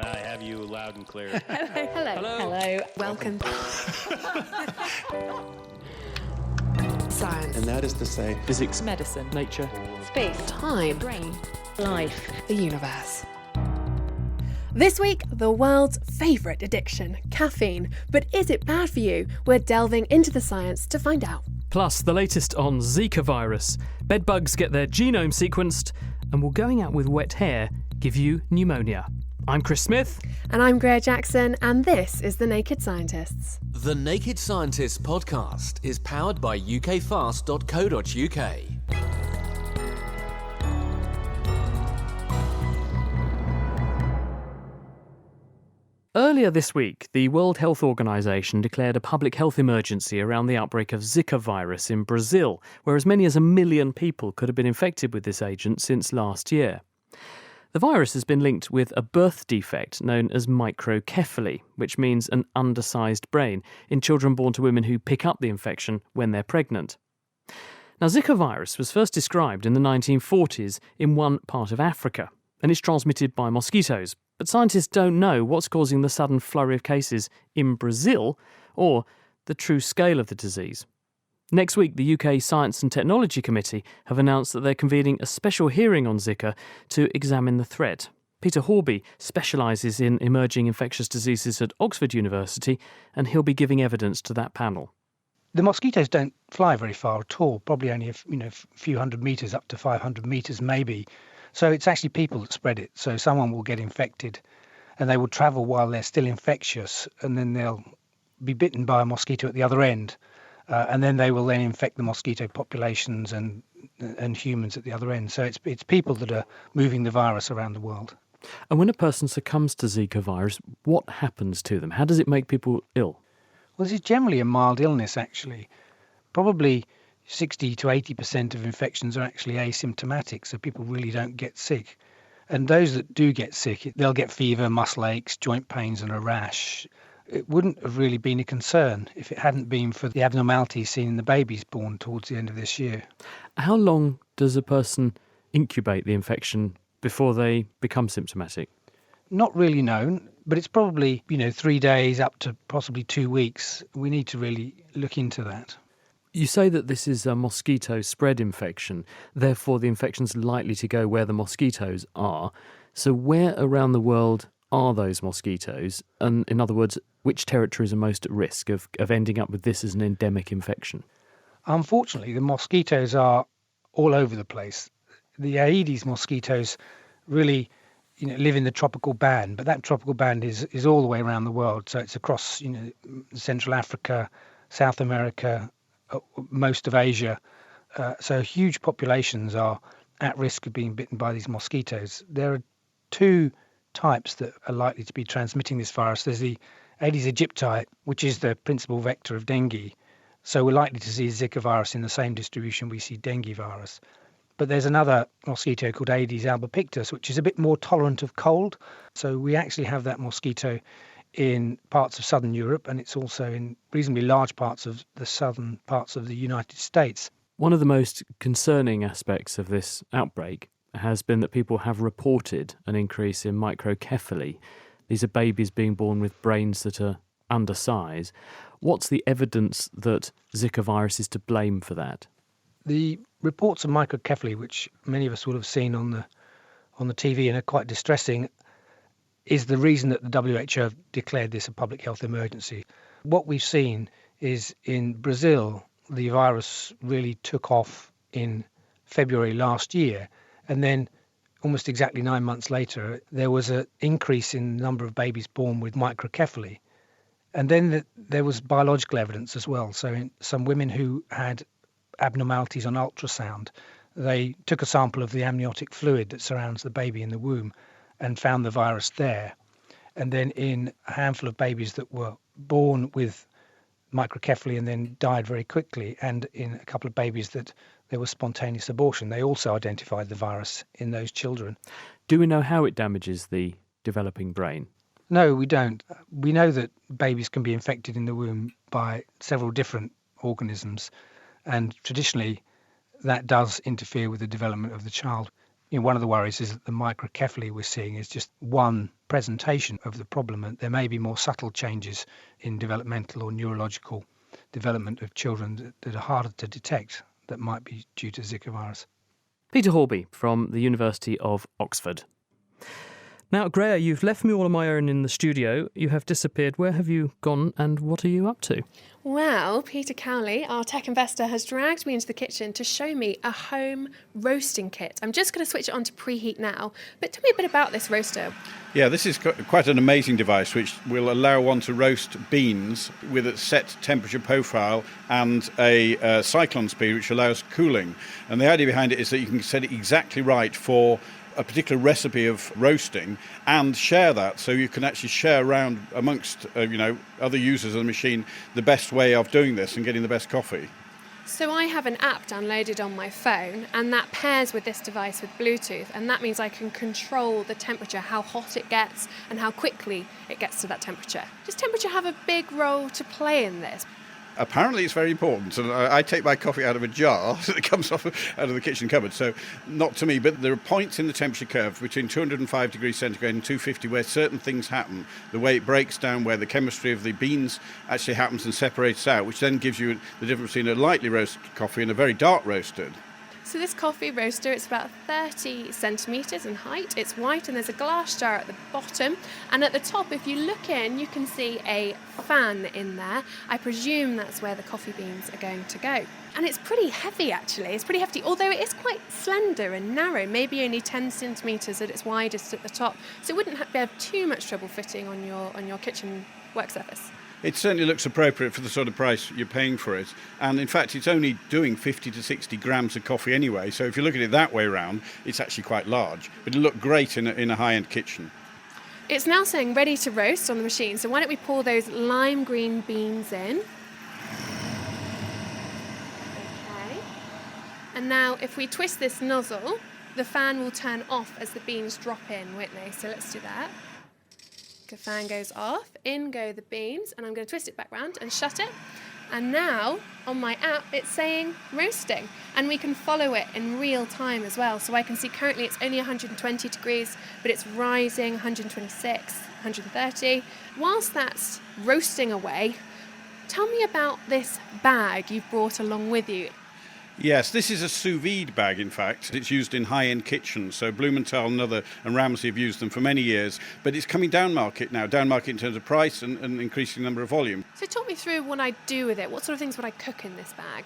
I have you loud and clear. Hello. Welcome. Science. And that is to say, physics, medicine, nature, Space. Time. brain, Life. The universe. This week, the world's favourite addiction, caffeine. But is it bad for you? We're delving into the science to find out. plus the latest on Zika virus. Bedbugs get their genome sequenced, and will going out with wet hair give you pneumonia? I'm Chris Smith. And I'm Greer Jackson, and this is The Naked Scientists. The Naked Scientists podcast is powered by ukfast.co.uk. Earlier this week, the World Health Organization declared a public health emergency around the outbreak of Zika virus in Brazil, where as many as 1 million people could have been infected with this agent since last year. The virus has been linked with a birth defect known as microcephaly, which means an undersized brain, in children born to women who pick up the infection when they're pregnant. Now, Zika virus was first described in the 1940s in one part of Africa, and it's transmitted by mosquitoes. But scientists don't know what's causing the sudden flurry of cases in Brazil or the true scale of the disease. Next week, the UK Science and Technology Committee have announced that they're convening a special hearing on Zika to examine the threat. Peter Horby specialises in emerging infectious diseases at Oxford University, and he'll be giving evidence to that panel. The mosquitoes don't fly very far at all, probably only a few hundred metres, up to 500 metres maybe. So it's actually people that spread it. So someone will get infected and they will travel while they're still infectious, and then they'll be bitten by a mosquito at the other end. And then they will then infect the mosquito populations and humans at the other end. So it's people that are moving the virus around the world. And when a person succumbs to Zika virus, what happens to them? How does it make people ill? Well, this is generally a mild illness, actually. Probably 60 to 80% of infections are actually asymptomatic, so people really don't get sick. And those that do get sick, they'll get fever, muscle aches, joint pains and a rash. It wouldn't have really been a concern if it hadn't been for the abnormalities seen in the babies born towards the end of this year. How long does a person incubate the infection before they become symptomatic? Not really known, but it's probably 3 days up to possibly 2 weeks. We need to really look into that. You say that this is a mosquito spread infection, therefore the infection's likely to go where the mosquitoes are. So where around the world are those mosquitoes? And in other words, which territories are most at risk of ending up with this as an endemic infection? Unfortunately, the mosquitoes are all over the place. The Aedes mosquitoes really live in the tropical band, but that tropical band is all the way around the world. So it's across Central Africa, South America, most of Asia. So huge populations are at risk of being bitten by these mosquitoes. There are two types that are likely to be transmitting this virus. There's the Aedes aegypti, which is the principal vector of dengue. So we're likely to see Zika virus in the same distribution we see dengue virus. But there's another mosquito called Aedes albopictus, which is a bit more tolerant of cold. So we actually have that mosquito in parts of southern Europe, and it's also in reasonably large parts of the southern parts of the United States. One of the most concerning aspects of this outbreak has been that people have reported an increase in microcephaly. These are babies being born with brains that are undersized. What's the evidence that Zika virus is to blame for that? The reports of microcephaly, which many of us will have seen on the TV and are quite distressing, is the reason that the WHO have declared this a public health emergency. What we've seen is in Brazil, the virus really took off in February last year, and then almost exactly 9 months later, there was an increase in the number of babies born with microcephaly. And then there was biological evidence as well. So in some women who had abnormalities on ultrasound, they took a sample of the amniotic fluid that surrounds the baby in the womb and found the virus there. And then in a handful of babies that were born with microcephaly and then died very quickly, and in a couple of babies that there was spontaneous abortion, they also identified the virus in those children. Do we know how it damages the developing brain? No, we don't. We know that babies can be infected in the womb by several different organisms, and traditionally that does interfere with the development of the child. One of the worries is that the microcephaly we're seeing is just one presentation of the problem, and there may be more subtle changes in developmental or neurological development of children that are harder to detect that might be due to Zika virus. Peter Horby from the University of Oxford. Now, Greer, you've left me all on my own in the studio. You have disappeared. Where have you gone and what are you up to? Well, Peter Cowley, our tech investor, has dragged me into the kitchen to show me a home roasting kit. I'm just going to switch it on to preheat now. But tell me a bit about this roaster. Yeah, this is quite an amazing device which will allow one to roast beans with a set temperature profile and a cyclone speed which allows cooling. And the idea behind it is that you can set it exactly right for a particular recipe of roasting and share that, so you can actually share around amongst other users of the machine the best way of doing this and getting the best coffee. So I have an app downloaded on my phone, and that pairs with this device with Bluetooth, and that means I can control the temperature, how hot it gets and how quickly it gets to that temperature. Does temperature have a big role to play in this? Apparently it's very important, and I take my coffee out of a jar that comes off out of the kitchen cupboard, so not to me, but there are points in the temperature curve between 205 degrees centigrade and 250 where certain things happen, the way it breaks down, where the chemistry of the beans actually happens and separates out, which then gives you the difference between a lightly roasted coffee and a very dark roasted. So this coffee roaster, it's about 30 centimetres in height. It's white and there's a glass jar at the bottom. And at the top, if you look in, you can see a fan in there. I presume that's where the coffee beans are going to go. And it's pretty heavy, actually. It's pretty hefty, although it is quite slender and narrow, maybe only 10 centimetres at its widest at the top. So it wouldn't have too much trouble fitting on your kitchen work surface. It certainly looks appropriate for the sort of price you're paying for it. And in fact, it's only doing 50 to 60 grams of coffee anyway. So if you look at it that way around, it's actually quite large. But it'll look great in a high-end kitchen. It's now saying ready to roast on the machine. So why don't we pour those lime green beans in? Okay. And now if we twist this nozzle, the fan will turn off as the beans drop in, won't they? So let's do that. The fan goes off, in go the beans, and I'm going to twist it back round and shut it. And now, on my app, it's saying roasting, and we can follow it in real time as well. So I can see currently it's only 120 degrees, but it's rising 126, 130. Whilst that's roasting away, tell me about this bag you've brought along with you. Yes, this is a sous vide bag, in fact. It's used in high-end kitchens, so Blumenthal and Ramsay have used them for many years, but it's coming down market now, down market in terms of price and increasing number of volume. So talk me through what I do with it. What sort of things would I cook in this bag?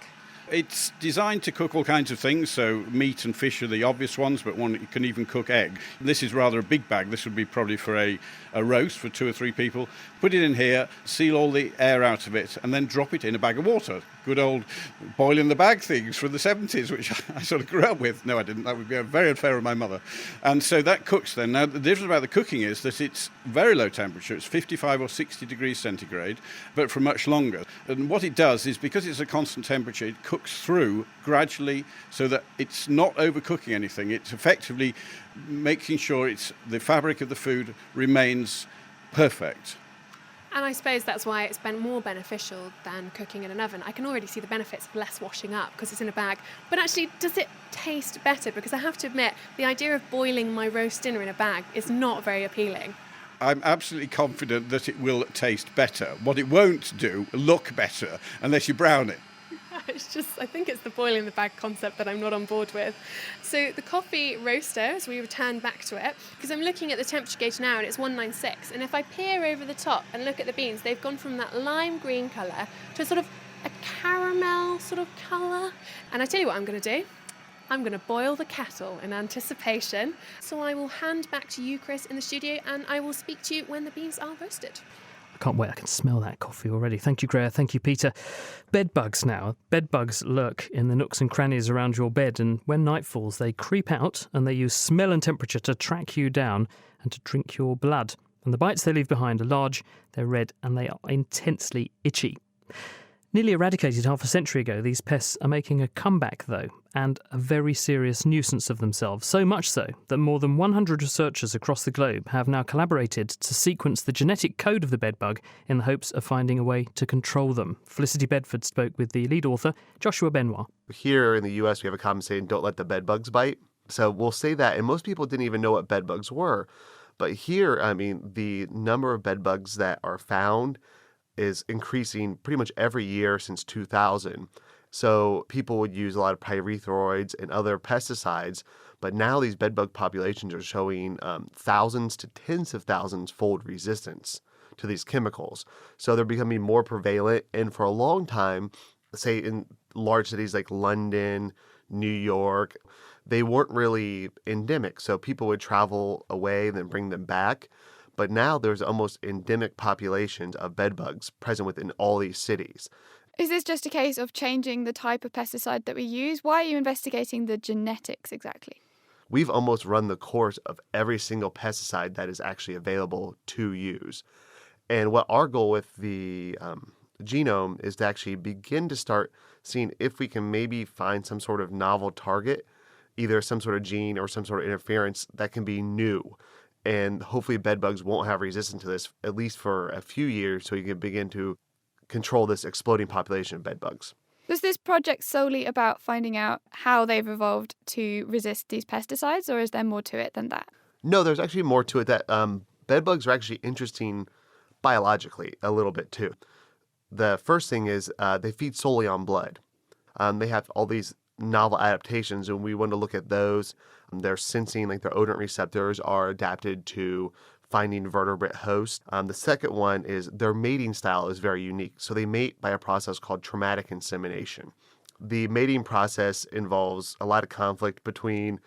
It's designed to cook all kinds of things, so meat and fish are the obvious ones, but one can even cook egg. This is rather a big bag. This would be probably for a roast for 2 or 3 people. Put it in here, seal all the air out of it, and then drop it in a bag of water. Good old boil in the bag things from the 70s, which I sort of grew up with. No, I didn't. That would be very unfair on my mother. And so that cooks then. Now, the difference about the cooking is that it's very low temperature. It's 55 or 60 degrees centigrade, but for much longer. And what it does is, because it's a constant temperature, it cooks through gradually so that it's not overcooking anything. It's effectively making sure the fabric of the food remains perfect. And I suppose that's why it's been more beneficial than cooking in an oven. I can already see the benefits of less washing up because it's in a bag. But actually, does it taste better? Because I have to admit, the idea of boiling my roast dinner in a bag is not very appealing. I'm absolutely confident that it will taste better. What it won't do, look better, unless you brown it. I think it's the boil in the bag concept that I'm not on board with. So the coffee roaster, as we return back to it, because I'm looking at the temperature gauge now and it's 196, and if I peer over the top and look at the beans, they've gone from that lime green colour to sort of a caramel sort of colour. And I tell you what I'm going to do. I'm going to boil the kettle in anticipation. So I will hand back to you, Chris, in the studio, and I will speak to you when the beans are roasted. Can't wait, I can smell that coffee already. Thank you, Greer. Thank you, Peter. Bed bugs now. Bed bugs lurk in the nooks and crannies around your bed, and when night falls, they creep out and they use smell and temperature to track you down and to drink your blood. And the bites they leave behind are large, they're red, and they are intensely itchy. Nearly eradicated half a century ago, these pests are making a comeback, though, and a very serious nuisance of themselves. So much so that more than 100 researchers across the globe have now collaborated to sequence the genetic code of the bedbug in the hopes of finding a way to control them. Felicity Bedford spoke with the lead author, Joshua Benoit. Here in the US, we have a common saying, don't let the bedbugs bite. So we'll say that, and most people didn't even know what bed bugs were. But here, I mean, the number of bed bugs that are found is increasing pretty much every year since 2000. So people would use a lot of pyrethroids and other pesticides, but now these bedbug populations are showing thousands to tens of thousands fold resistance to these chemicals. So they're becoming more prevalent, and for a long time, say in large cities like London, New York, they weren't really endemic. So people would travel away and then bring them back. But now there's almost endemic populations of bedbugs present within all these cities. Is this just a case of changing the type of pesticide that we use? Why are you investigating the genetics exactly? We've almost run the course of every single pesticide that is actually available to use. And what our goal with the genome is to actually begin to start seeing if we can maybe find some sort of novel target, either some sort of gene or some sort of interference that can be new. And hopefully bedbugs won't have resistance to this, at least for a few years, so you can begin to control this exploding population of bedbugs. Was this project solely about finding out how they've evolved to resist these pesticides, or is there more to it than that? No, there's actually more to it. That bedbugs are actually interesting biologically a little bit too. The first thing is they feed solely on blood. They have all these novel adaptations, and we want to look at those. Their sensing, like their odorant receptors, are adapted to finding vertebrate hosts. The second one is their mating style is very unique. So they mate by a process called traumatic insemination. The mating process involves a lot of conflict between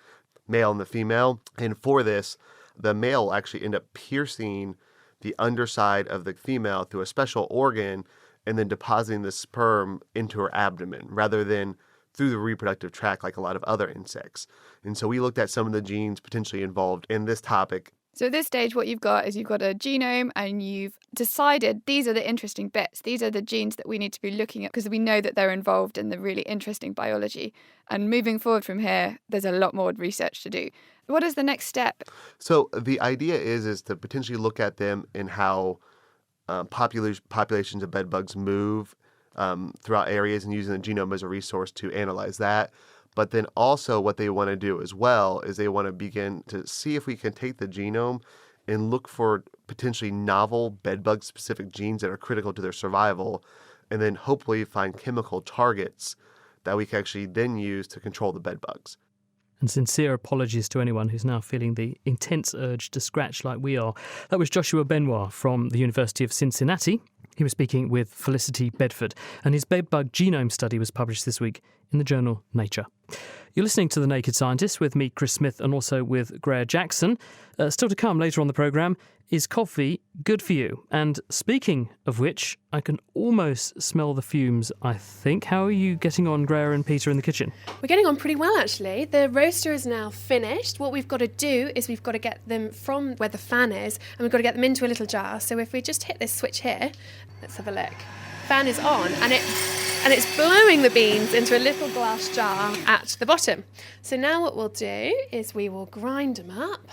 male and the female. And for this, the male will actually end up piercing the underside of the female through a special organ and then depositing the sperm into her abdomen rather than through the reproductive tract like a lot of other insects. And so we looked at some of the genes potentially involved in this topic. So at this stage, what you've got is you've got a genome and you've decided these are the interesting bits. These are the genes that we need to be looking at because we know that they're involved in the really interesting biology. And moving forward from here, there's a lot more research to do. What is the next step? So the idea is to potentially look at them and how populations of bedbugs move throughout areas and using the genome as a resource to analyze that. But then also what they want to do as well is they want to begin to see if we can take the genome and look for potentially novel bedbug-specific genes that are critical to their survival, and then hopefully find chemical targets that we can actually then use to control the bedbugs. And sincere apologies to anyone who's now feeling the intense urge to scratch like we are. That was Joshua Benoit from the University of Cincinnati. He was speaking with Felicity Bedford, and his bedbug genome study was published this week in the journal Nature. You're listening to The Naked Scientist with me, Chris Smith, and also with Greer Jackson. Still to come later on the programme, is coffee good for you? And speaking of which, I can almost smell the fumes, I think. How are you getting on, Greer and Peter, in the kitchen? We're getting on pretty well, actually. The roaster is now finished. What we've got to do is we've got to get them from where the fan is, and we've got to get them into a little jar. So if we just hit this switch here, let's have a look. Fan is on, and it's blowing the beans into a little glass jar at the bottom. So now what we'll do is we will grind them up.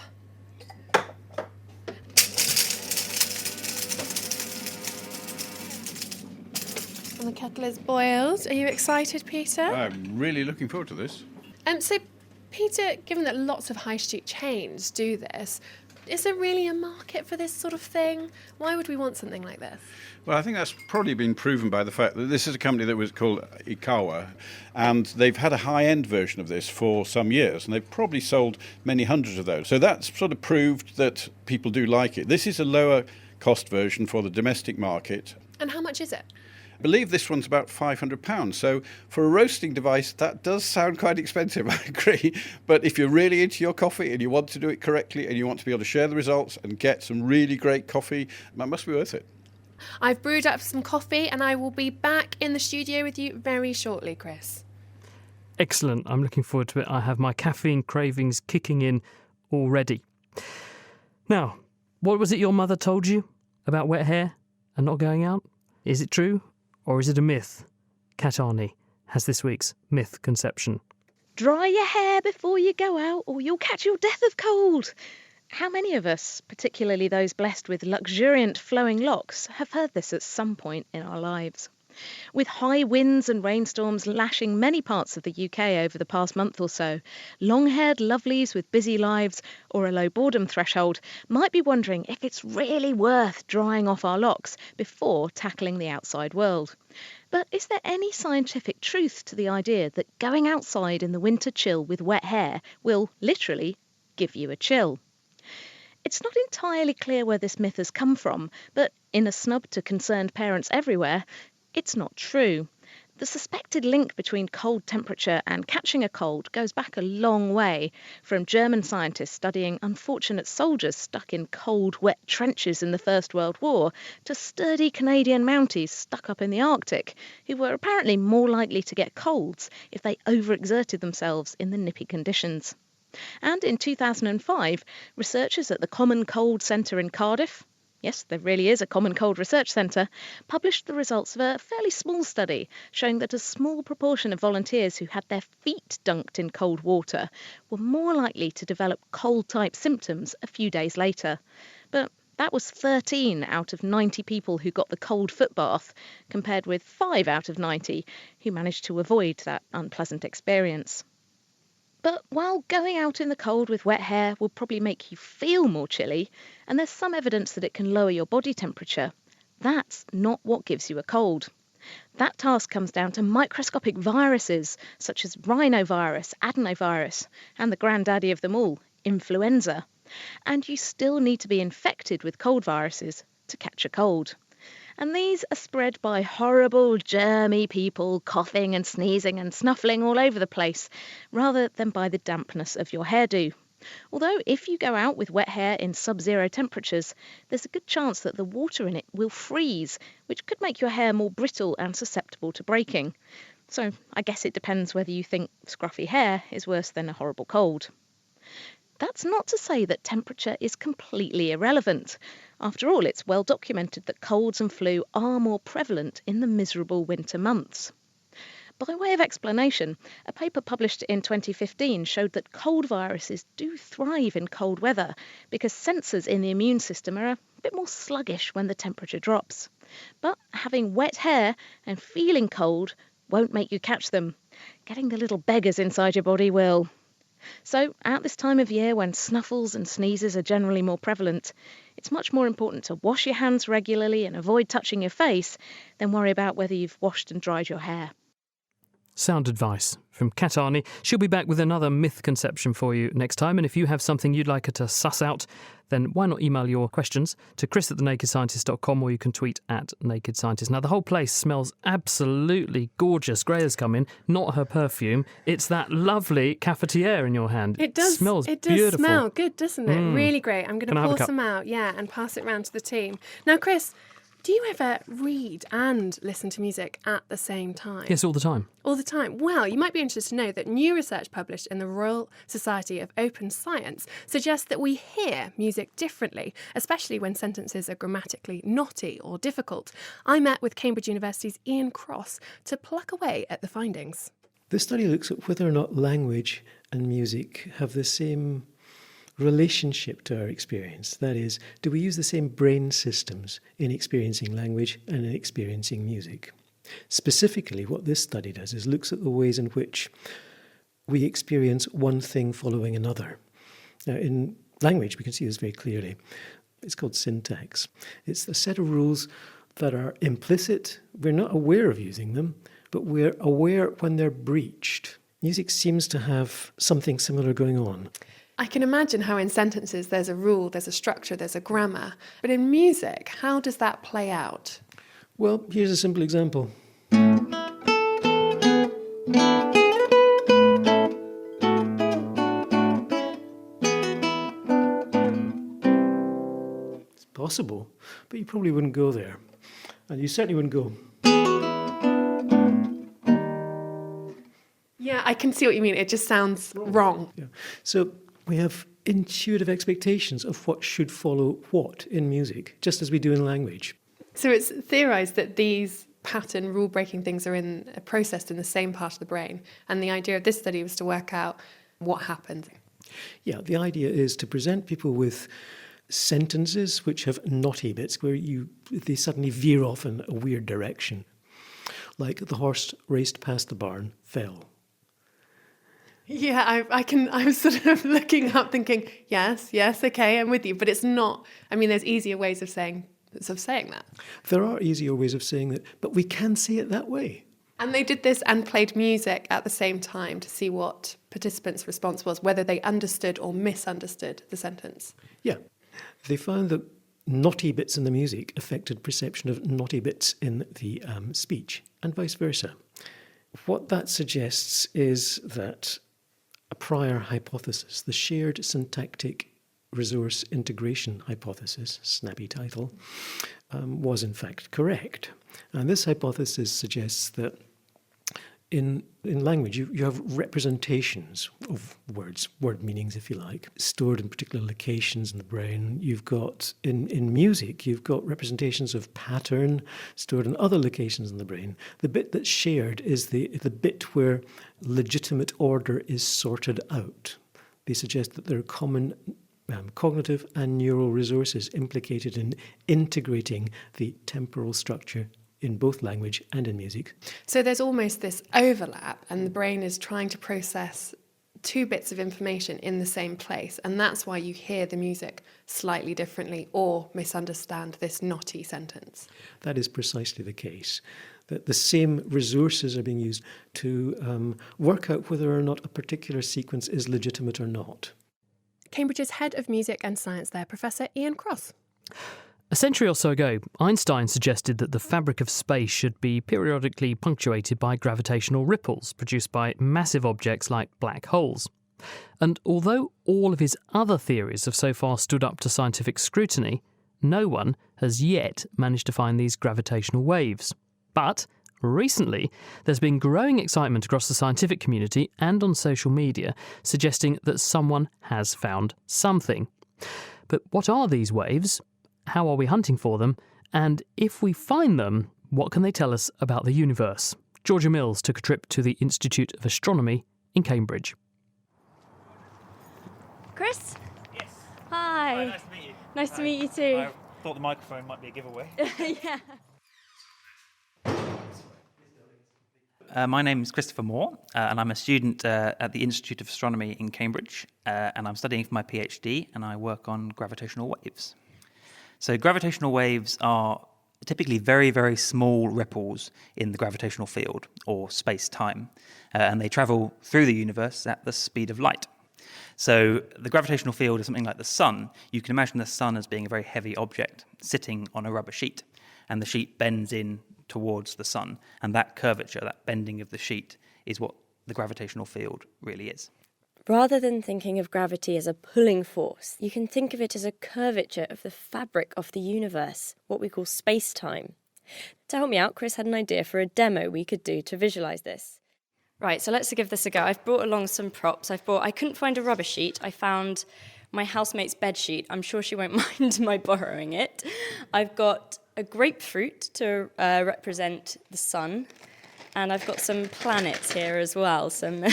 And the kettle is boiled. Are you excited, Peter? I'm really looking forward to this. So, Peter, given that lots of high street chains do this, is there really a market for this sort of thing? Why would we want something like this? Well, I think that's probably been proven by the fact that this is a company that was called Ikawa, and they've had a high-end version of this for some years, and they've probably sold many hundreds of those. So that's sort of proved that people do like it. This is a lower-cost version for the domestic market. And how much is it? I believe this one's about £500. So for a roasting device, that does sound quite expensive, I agree. But if you're really into your coffee and you want to do it correctly and you want to be able to share the results and get some really great coffee, that must be worth it. I've brewed up some coffee and I will be back in the studio with you very shortly, Chris. Excellent. I'm looking forward to it. I have my caffeine cravings kicking in already. Now, what was it your mother told you about wet hair and not going out? Is it true or is it a myth? Kat Arney has this week's myth conception. Dry your hair before you go out or you'll catch your death of cold. How many of us, particularly those blessed with luxuriant flowing locks, have heard this at some point in our lives? With high winds and rainstorms lashing many parts of the UK over the past month or so, long-haired lovelies with busy lives or a low boredom threshold might be wondering if it's really worth drying off our locks before tackling the outside world. But is there any scientific truth to the idea that going outside in the winter chill with wet hair will literally give you a chill? It's not entirely clear where this myth has come from, but in a snub to concerned parents everywhere, it's not true. The suspected link between cold temperature and catching a cold goes back a long way, from German scientists studying unfortunate soldiers stuck in cold, wet trenches in the First World War to sturdy Canadian Mounties stuck up in the Arctic, who were apparently more likely to get colds if they overexerted themselves in the nippy conditions. And in 2005, researchers at the Common Cold Centre in Cardiff, yes, there really is a Common Cold Research Centre, published the results of a fairly small study showing that a small proportion of volunteers who had their feet dunked in cold water were more likely to develop cold-type symptoms a few days later. But that was 13 out of 90 people who got the cold foot bath, compared with 5 out of 90 who managed to avoid that unpleasant experience. But while going out in the cold with wet hair will probably make you feel more chilly, and there's some evidence that it can lower your body temperature, that's not what gives you a cold. That task comes down to microscopic viruses such as rhinovirus, adenovirus, and the granddaddy of them all, influenza. And you still need to be infected with cold viruses to catch a cold. And these are spread by horrible, germy people coughing and sneezing and snuffling all over the place, rather than by the dampness of your hairdo. Although if you go out with wet hair in sub-zero temperatures, there's a good chance that the water in it will freeze, which could make your hair more brittle and susceptible to breaking. So I guess it depends whether you think scruffy hair is worse than a horrible cold. That's not to say that temperature is completely irrelevant. After all, it's well documented that colds and flu are more prevalent in the miserable winter months. By way of explanation, a paper published in 2015 showed that cold viruses do thrive in cold weather because sensors in the immune system are a bit more sluggish when the temperature drops. But having wet hair and feeling cold won't make you catch them. Getting the little beggars inside your body will. So, at this time of year when snuffles and sneezes are generally more prevalent, it's much more important to wash your hands regularly and avoid touching your face than worry about whether you've washed and dried your hair. Sound advice from Kat Arney. She'll be back with another myth conception for you next time. And if you have something you'd like her to suss out, then why not email your questions to chris@thenakedscientist.com, or you can tweet @nakedscientist. Now, the whole place smells absolutely gorgeous. Graya's come in, not her perfume. It's that lovely cafetiere in your hand. It does. Smells it does beautiful. smell good, doesn't it? Really great. I'm going Can I to have a pour cup? some out, and pass it round to the team. Now, Chris, do you ever read and listen to music at the same time? Yes, all the time. All the time. Well, you might be interested to know that new research published in the Royal Society of Open Science suggests that we hear music differently, especially when sentences are grammatically knotty or difficult. I met with Cambridge University's Ian Cross to pluck away at the findings. This study looks at whether or not language and music have the same relationship to our experience. That is, do we use the same brain systems in experiencing language and in experiencing music? Specifically, what this study does is looks at the ways in which we experience one thing following another. Now, in language, we can see this very clearly. It's called syntax. It's a set of rules that are implicit. We're not aware of using them, but we're aware when they're breached. Music seems to have something similar going on. I can imagine how in sentences there's a rule, there's a structure, there's a grammar. But in music, how does that play out? Well, here's a simple example. It's possible, but you probably wouldn't go there. And you certainly wouldn't go. Yeah, I can see what you mean. It just sounds wrong. Yeah. So we have intuitive expectations of what should follow what in music, just as we do in language. So it's theorised that these pattern rule-breaking things are processed in the same part of the brain. And the idea of this study was to work out what happens. Yeah, the idea is to present people with sentences which have knotty bits where they suddenly veer off in a weird direction. like the horse raced past the barn, fell. Yeah, I'm sort of looking up thinking, yes, okay, I'm with you. But it's not, I mean, there's easier ways of saying that. There are easier ways of saying that, but we can say it that way. And they did this and played music at the same time to see what participants' response was, whether they understood or misunderstood the sentence. Yeah. They found that naughty bits in the music affected perception of naughty bits in the speech, and vice versa. What that suggests is that a prior hypothesis, the shared syntactic resource integration hypothesis, snappy title, was in fact correct. And this hypothesis suggests that in language you have representations of words, word meanings if you like, stored in particular locations in the brain. You've got, in music, you've got representations of pattern stored in other locations in the brain. The bit that's shared is the bit where legitimate order is sorted out. They suggest that there are common cognitive and neural resources implicated in integrating the temporal structure in both language and in music. So there's almost this overlap, and the brain is trying to process two bits of information in the same place, and that's why you hear the music slightly differently or misunderstand this naughty sentence. That is precisely the case, that the same resources are being used to work out whether or not a particular sequence is legitimate or not. Cambridge's head of music and science there, Professor Ian Cross. A century or so ago, Einstein suggested that the fabric of space should be periodically punctuated by gravitational ripples produced by massive objects like black holes. And although all of his other theories have so far stood up to scientific scrutiny, no one has yet managed to find these gravitational waves. But recently, there's been growing excitement across the scientific community and on social media suggesting that someone has found something. But what are these waves? How are we hunting for them? And if we find them, what can they tell us about the universe? Georgia Mills took a trip to the Institute of Astronomy in Cambridge. Chris? Yes. Hi. Hi, nice to meet you. Nice to meet you too. I thought the microphone might be a giveaway. Yeah. My name is Christopher Moore, and I'm a student at the Institute of Astronomy in Cambridge, and I'm studying for my PhD, and I work on gravitational waves. So gravitational waves are typically very, very small ripples in the gravitational field, or space-time, and they travel through the universe at the speed of light. So the gravitational field is something like the sun. You can imagine the sun as being a very heavy object sitting on a rubber sheet, and the sheet bends in towards the sun, and that curvature, that bending of the sheet, is what the gravitational field really is. Rather than thinking of gravity as a pulling force, you can think of it as a curvature of the fabric of the universe, what we call space-time. To help me out, Chris had an idea for a demo we could do to visualise this. Right, so let's give this a go. I've brought along some props. I couldn't find a rubber sheet. I found my housemate's bed sheet. I'm sure she won't mind my borrowing it. I've got a grapefruit to represent the sun. And I've got some planets here as well, some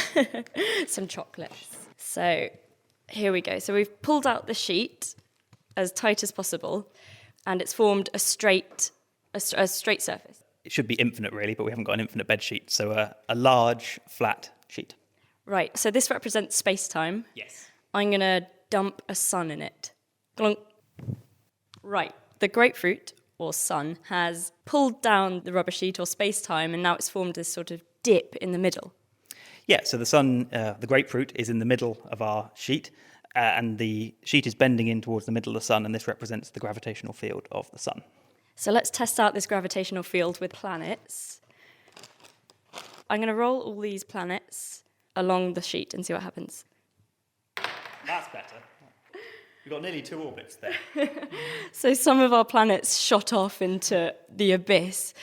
chocolates. So here we go. So we've pulled out the sheet as tight as possible, and it's formed a straight surface. It should be infinite, really, but we haven't got an infinite bed sheet, so a large, flat sheet. Right, so this represents space-time. Yes. I'm going to dump a sun in it. Glunk. Right, the grapefruit, or sun, has pulled down the rubber sheet or space-time, and now it's formed this sort of dip in the middle. Yeah, so the sun, the grapefruit, is in the middle of our sheet, and the sheet is bending in towards the middle of the sun, and this represents the gravitational field of the sun. So let's test out this gravitational field with planets. I'm going to roll all these planets along the sheet and see what happens. That's better. We've got nearly 2 orbits there. So some of our planets shot off into the abyss,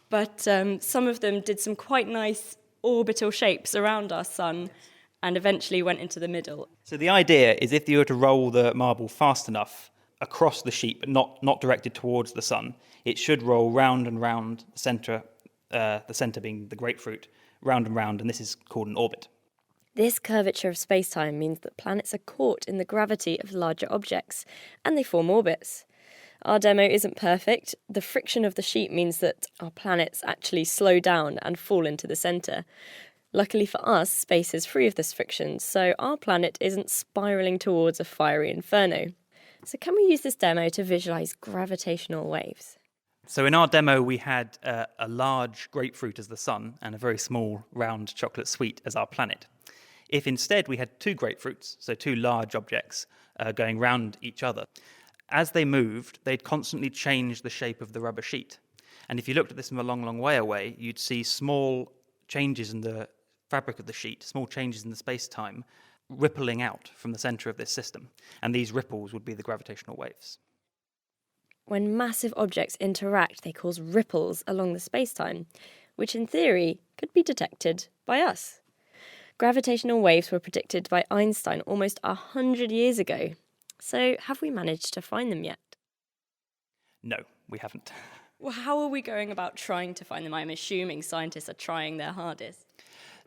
but some of them did some quite nice orbital shapes around our sun and eventually went into the middle. So the idea is if you were to roll the marble fast enough across the sheet, but not directed towards the sun, it should roll round and round the centre being the grapefruit, round and round, and this is called an orbit. This curvature of space-time means that planets are caught in the gravity of larger objects, and they form orbits. Our demo isn't perfect. The friction of the sheet means that our planets actually slow down and fall into the centre. Luckily for us, space is free of this friction, so our planet isn't spiralling towards a fiery inferno. So can we use this demo to visualise gravitational waves? So in our demo, we had a large grapefruit as the sun and a very small round chocolate sweet as our planet. If instead we had two grapefruits, so two large objects going round each other, as they moved, they'd constantly change the shape of the rubber sheet. And if you looked at this from a long, long way away, you'd see small changes in the fabric of the sheet, small changes in the space-time, rippling out from the centre of this system. And these ripples would be the gravitational waves. When massive objects interact, they cause ripples along the space-time, which in theory could be detected by us. Gravitational waves were predicted by Einstein almost 100 years ago. So have we managed to find them yet? No, we haven't. Well, how are we going about trying to find them? I'm assuming scientists are trying their hardest.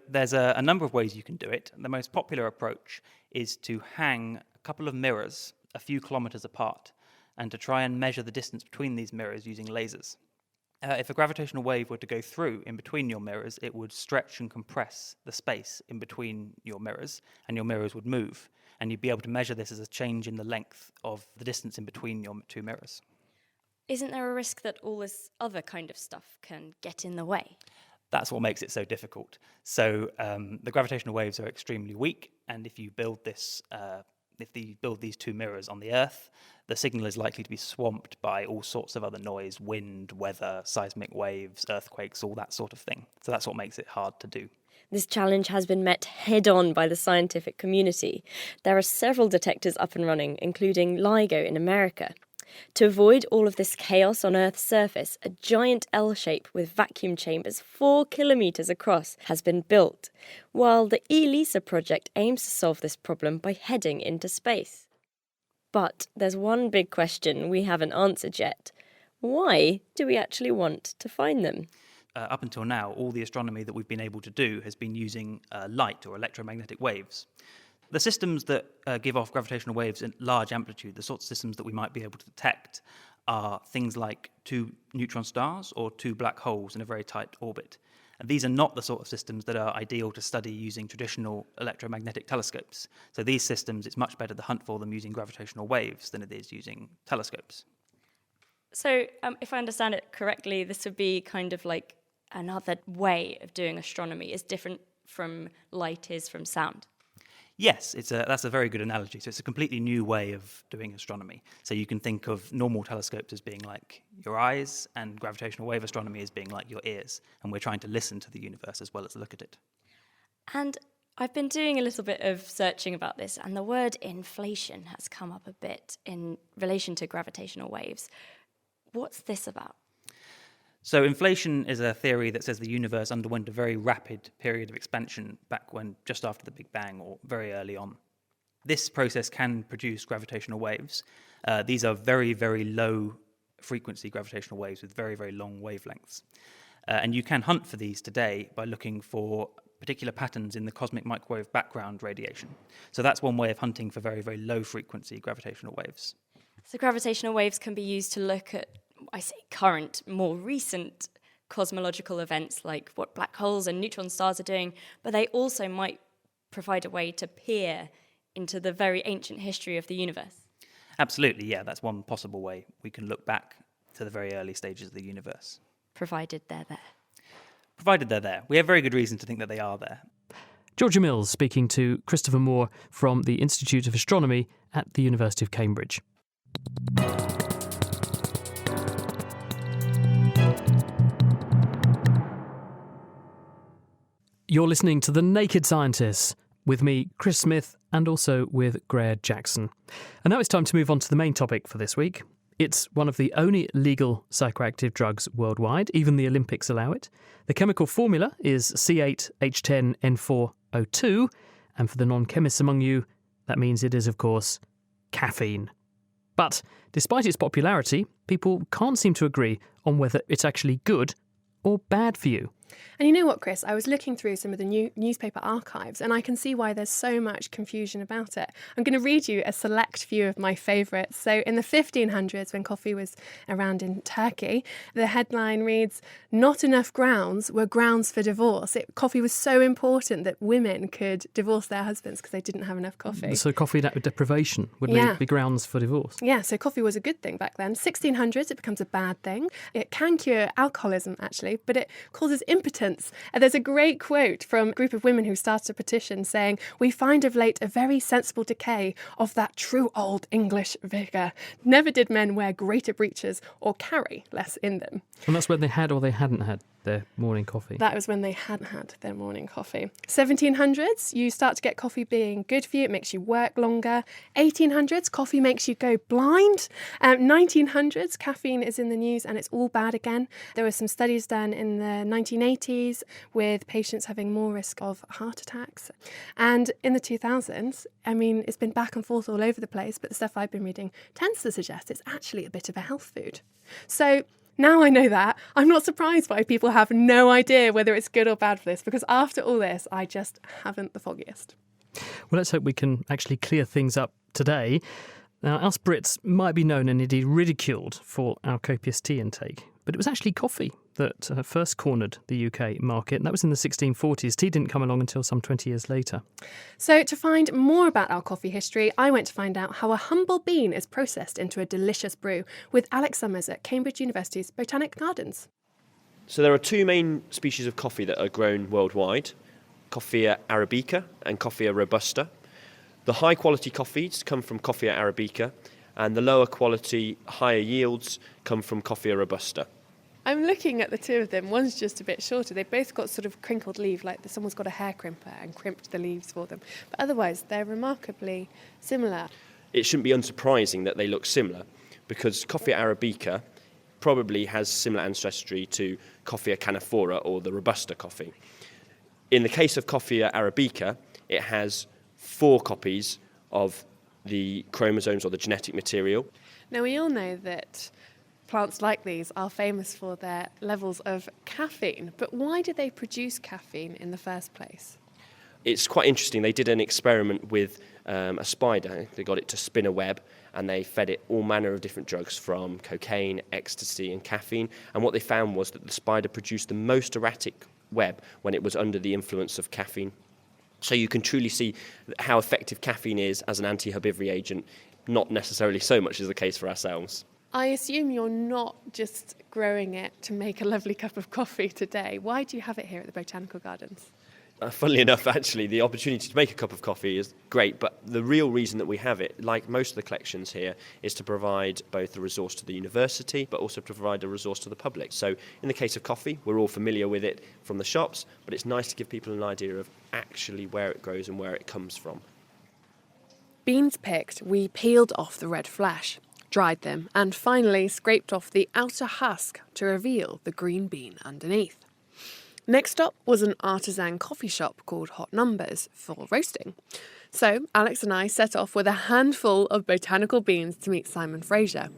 There's a number of ways you can do it. The most popular approach is to hang a couple of mirrors a few kilometres apart and to try and measure the distance between these mirrors using lasers. If a gravitational wave were to go through in between your mirrors, it would stretch and compress the space in between your mirrors, and your mirrors would move. And you'd be able to measure this as a change in the length of the distance in between your two mirrors. Isn't there a risk that all this other kind of stuff can get in the way? That's what makes it so difficult. So the gravitational waves are extremely weak, and if you build this, if you build these two mirrors on the Earth, the signal is likely to be swamped by all sorts of other noise, wind, weather, seismic waves, earthquakes, all that sort of thing. So that's what makes it hard to do. This challenge has been met head-on by the scientific community. There are several detectors up and running, including LIGO in America. To avoid all of this chaos on Earth's surface, a giant L shape with vacuum chambers 4 kilometres across has been built, while the ELISA project aims to solve this problem by heading into space. But there's one big question we haven't answered yet. Why do we actually want to find them? Up until now, all the astronomy that we've been able to do has been using light or electromagnetic waves. The systems that give off gravitational waves at large amplitude, the sorts of systems that we might be able to detect, are things like two neutron stars or two black holes in a very tight orbit. And these are not the sort of systems that are ideal to study using traditional electromagnetic telescopes. So these systems, it's much better to hunt for them using gravitational waves than it is using telescopes. So if I understand it correctly, this would be kind of like another way of doing astronomy. Is different from light is from sound. Yes, that's a very good analogy. So it's a completely new way of doing astronomy. So you can think of normal telescopes as being like your eyes, and gravitational wave astronomy as being like your ears. And we're trying to listen to the universe as well as look at it. And I've been doing a little bit of searching about this, and the word inflation has come up a bit in relation to gravitational waves. What's this about? So inflation is a theory that says the universe underwent a very rapid period of expansion back when just after the Big Bang or very early on. This process can produce gravitational waves. These are very, very low frequency gravitational waves with very, very long wavelengths. And you can hunt for these today by looking for particular patterns in the cosmic microwave background radiation. So that's one way of hunting for very, very low frequency gravitational waves. So gravitational waves can be used to look at, I say current, more recent cosmological events like what black holes and neutron stars are doing, but they also might provide a way to peer into the very ancient history of the universe. Absolutely, yeah, that's one possible way we can look back to the very early stages of the universe. Provided they're there. Provided they're there. We have very good reason to think that they are there. Georgia Mills speaking to Christopher Moore from the Institute of Astronomy at the University of Cambridge. You're listening to The Naked Scientists with me, Chris Smith, and also with Greer Jackson. And now it's time to move on to the main topic for this week. It's one of the only legal psychoactive drugs worldwide. Even the Olympics allow it. The chemical formula is C8H10N4O2, and for the non-chemists among you, that means it is, of course, caffeine. But despite its popularity, people can't seem to agree on whether it's actually good or bad for you. And you know what, Chris? I was looking through some of the newspaper archives and I can see why there's so much confusion about it. I'm going to read you a select few of my favourites. So in the 1500s, when coffee was around in Turkey, the headline reads, "Not enough grounds were grounds for divorce." Coffee was so important that women could divorce their husbands because they didn't have enough coffee. So coffee deprivation would be grounds for divorce. Yeah, so coffee was a good thing back then. 1600s, it becomes a bad thing. It can cure alcoholism, actually, but it causes impotence. And there's a great quote from a group of women who started a petition saying, "We find of late a very sensible decay of that true old English vigour. Never did men wear greater breeches or carry less in them." And that's when they had or they hadn't had their morning coffee. That was when they hadn't had their morning coffee. 1700s, you start to get coffee being good for you. It makes you work longer. 1800s, coffee makes you go blind. 1900s, caffeine is in the news and it's all bad again. There were some studies done in the 1980s with patients having more risk of heart attacks. And in the 2000s, I mean, it's been back and forth all over the place, but the stuff I've been reading tends to suggest it's actually a bit of a health food. So now I know that, I'm not surprised why people have no idea whether it's good or bad for this, because after all this, I just haven't the foggiest. Well, let's hope we can actually clear things up today. Now, us Brits might be known and indeed ridiculed for our copious tea intake, but it was actually coffee that first cornered the UK market, and that was in the 1640s. Tea didn't come along until some 20 years later. So to find more about our coffee history, I went to find out how a humble bean is processed into a delicious brew with Alex Summers at Cambridge University's Botanic Gardens. So there are two main species of coffee that are grown worldwide, Coffea arabica and Coffea robusta. The high quality coffees come from Coffea arabica, and the lower quality, higher yields come from Coffea robusta. I'm looking at the two of them. One's just a bit shorter. They've both got sort of crinkled leaf, like someone's got a hair crimper and crimped the leaves for them. But otherwise, they're remarkably similar. It shouldn't be unsurprising that they look similar, because Coffea arabica probably has similar ancestry to Coffea canephora or the robusta coffee. In the case of Coffea arabica, it has 4 copies of the chromosomes or the genetic material. Now, we all know that plants like these are famous for their levels of caffeine, but why do they produce caffeine in the first place? It's quite interesting. They did an experiment with a spider. They got it to spin a web and they fed it all manner of different drugs from cocaine, ecstasy and caffeine. And what they found was that the spider produced the most erratic web when it was under the influence of caffeine. So you can truly see how effective caffeine is as an anti-herbivory agent, not necessarily so much as the case for ourselves. I assume you're not just growing it to make a lovely cup of coffee today. Why do you have it here at the Botanical Gardens? Funnily enough, actually, the opportunity to make a cup of coffee is great, but the real reason that we have it, like most of the collections here, is to provide both a resource to the university, but also to provide a resource to the public. So in the case of coffee, we're all familiar with it from the shops, but it's nice to give people an idea of actually where it grows and where it comes from. Beans picked, we peeled off the red flesh, dried them, and finally scraped off the outer husk to reveal the green bean underneath. Next up was an artisan coffee shop called Hot Numbers for roasting. So Alex and I set off with a handful of botanical beans to meet Simon Fraser.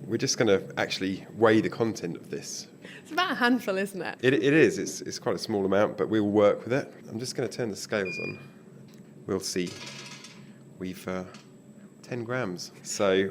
We're just going to actually weigh the content of this. It's about a handful, isn't it? It is. It's quite a small amount, but we'll work with it. I'm just going to turn the scales on. We'll see. We've 10 grams. So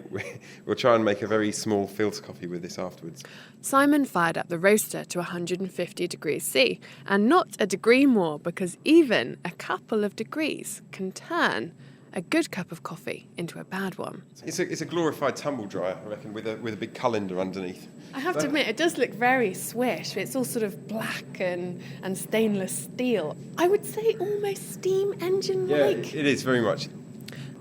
we'll try and make a very small filter coffee with this afterwards. Simon fired up the roaster to 150 degrees C, and not a degree more, because even a couple of degrees can turn a good cup of coffee into a bad one. It's a glorified tumble dryer, I reckon, with a big colander underneath. I have to admit, it does look very swish. It's all sort of black and stainless steel. I would say almost steam engine-like. Yeah, it is very much.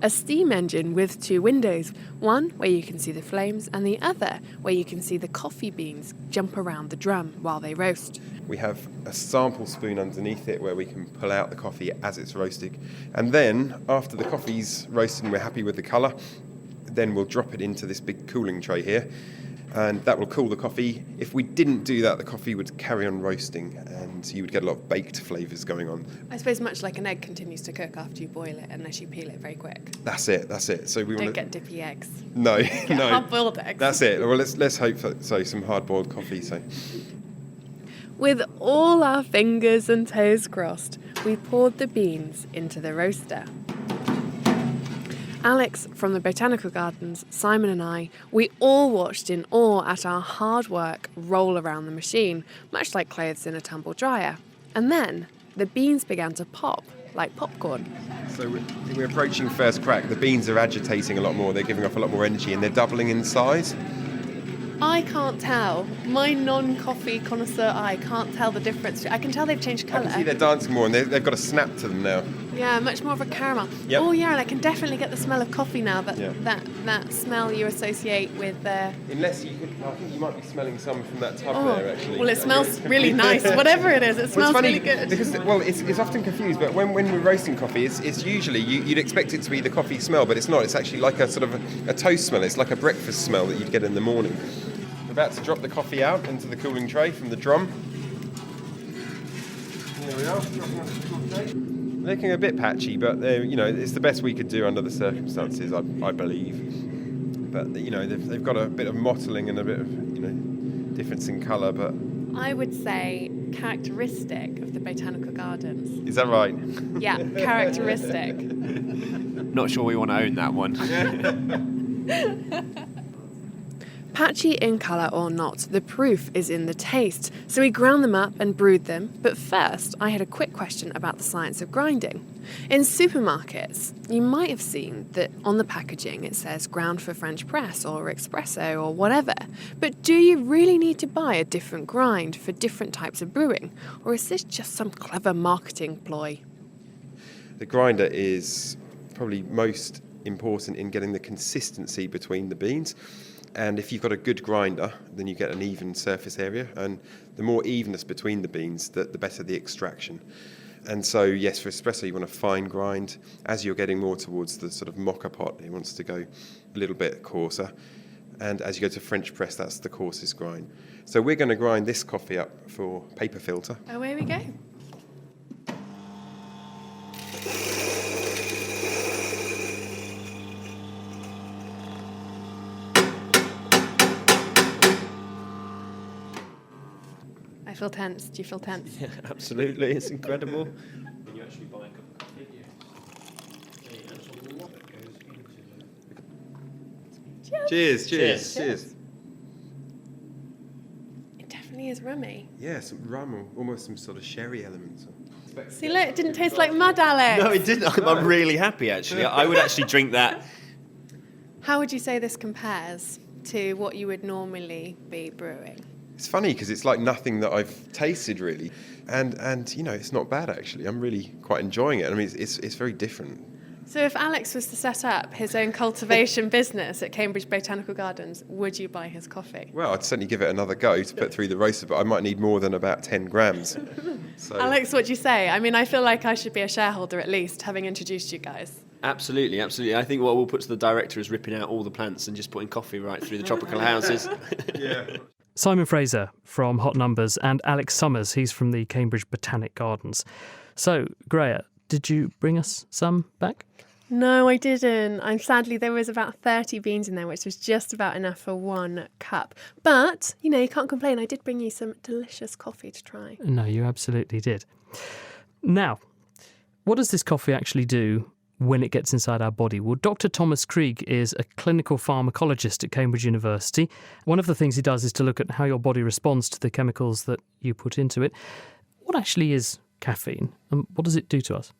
A steam engine with 2 windows, one where you can see the flames and the other where you can see the coffee beans jump around the drum while they roast. We have a sample spoon underneath it where we can pull out the coffee as it's roasting. And then, after the coffee's roasted and we're happy with the colour, then we'll drop it into this big cooling tray here. And that will cool the coffee. If we didn't do that, the coffee would carry on roasting and you would get a lot of baked flavours going on. I suppose much like an egg continues to cook after you boil it, unless you peel it very quick. That's it. So we Don't get dippy eggs. No, Get hard-boiled eggs. That's it. Well, let's hope for some hard-boiled coffee. So With all our fingers and toes crossed, we poured the beans into the roaster. Alex from the Botanical Gardens, Simon and I, we all watched in awe at our hard work roll around the machine, much like clothes in a tumble dryer. And then the beans began to pop like popcorn. So we're approaching first crack. The beans are agitating a lot more. They're giving off a lot more energy and they're doubling in size. I can't tell. My non-coffee connoisseur eye can't tell the difference. I can tell they've changed I colour. can see they're dancing more and they've got a snap to them now. Yeah, much more of a caramel. Yep. Oh yeah, and I can definitely get the smell of coffee now. But Yeah. that smell you associate with Unless you could, I think you might be smelling some from that tub Oh, there actually. well, it smells really nice. Whatever it is, it Well, smells it's funny really good. because it's often confused. But when we're roasting coffee, it's usually you'd expect it to be the coffee smell, but it's not. It's actually like a sort of a toast smell. It's like a breakfast smell that you'd get in the morning. We're about to drop the coffee out into the cooling tray from the drum. There we are. Dropping onto the cooling tray. Looking a bit patchy, but it's the best we could do under the circumstances, I believe. But they've got a bit of mottling and a bit of difference in colour. But I would say characteristic of the Botanical Gardens. is that right? Yeah, characteristic. Not sure we want to own that one. Patchy in colour or not, the proof is in the taste. So we ground them up and brewed them. But first, I had a quick question about the science of grinding. In supermarkets, you might have seen that on the packaging it says ground for French press or espresso or whatever. But do you really need to buy a different grind for different types of brewing? Or is this just some clever marketing ploy? The grinder is probably most important in getting the consistency between the beans. And if you've got a good grinder, then you get an even surface area. And the more evenness between the beans, the better the extraction. And so, yes, for espresso, you want a fine grind. As you're getting more towards the sort of mocha pot, it wants to go a little bit coarser. And as you go to French press, that's the coarsest grind. So we're going to grind this coffee up for paper filter. Away we go. I feel tense. Do you feel tense? Yeah, absolutely. It's incredible. When you actually buy a cup of coffee, Cheers, cheers, Cheers. cheers. It definitely is rummy. Yeah, some rum or almost some sort of sherry elements. See, look, it didn't taste like mud, Alex. No, it didn't. I'm really happy, actually. I would actually drink that. How would you say this compares to what you would normally be brewing? It's funny because it's like nothing that I've tasted really, and it's not bad actually. I'm really quite enjoying it. I mean, it's very different. So if Alex was to set up his own cultivation business at Cambridge Botanical Gardens, would you buy his coffee? Well, I'd certainly give it another go to put through the roaster, but I might need more than about 10 grams. So. Alex, what do you say? I mean, I feel like I should be a shareholder at least, having introduced you guys. Absolutely, absolutely. I think what we'll put to the director is ripping out all the plants and just putting coffee right through the tropical houses. Yeah. Simon Fraser from Hot Numbers and Alex Summers, he's from the Cambridge Botanic Gardens. So, Greya, did you bring us some back? No, I didn't. Sadly, there was about 30 beans in there, which was just about enough for 1 cup. But, you can't complain. I did bring you some delicious coffee to try. No, you absolutely did. Now, what does this coffee actually do when it gets inside our body? Well, Dr. Thomas Krieg is a clinical pharmacologist at Cambridge University. One of the things he does is to look at how your body responds to the chemicals that you put into it. What actually is caffeine and what does it do to us?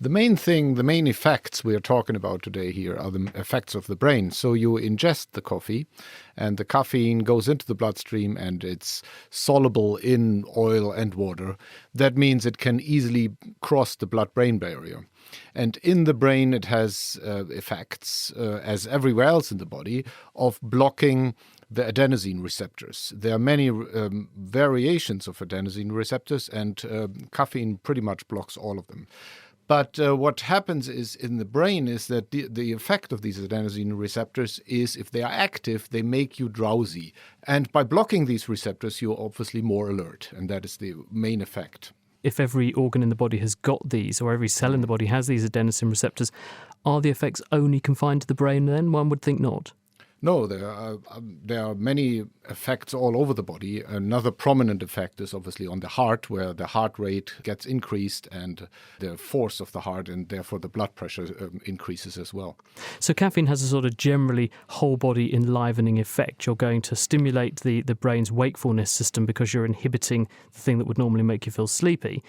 The main effects we are talking about today here are the effects of the brain. So you ingest the coffee and the caffeine goes into the bloodstream and it's soluble in oil and water. That means it can easily cross the blood-brain barrier. And in the brain it has effects, as everywhere else in the body, of blocking the adenosine receptors. There are many variations of adenosine receptors and caffeine pretty much blocks all of them. But what happens is in the brain is that the effect of these adenosine receptors is if they are active, they make you drowsy. And by blocking these receptors, you're obviously more alert. And that is the main effect. If every organ in the body has got these, or every cell in the body has these adenosine receptors, are the effects only confined to the brain then? One would think not. No, there are many effects all over the body. Another prominent effect is obviously on the heart, where the heart rate gets increased and the force of the heart, and therefore the blood pressure increases as well. So caffeine has a sort of generally whole body enlivening effect. You're going to stimulate the brain's wakefulness system because you're inhibiting the thing that would normally make you feel sleepy.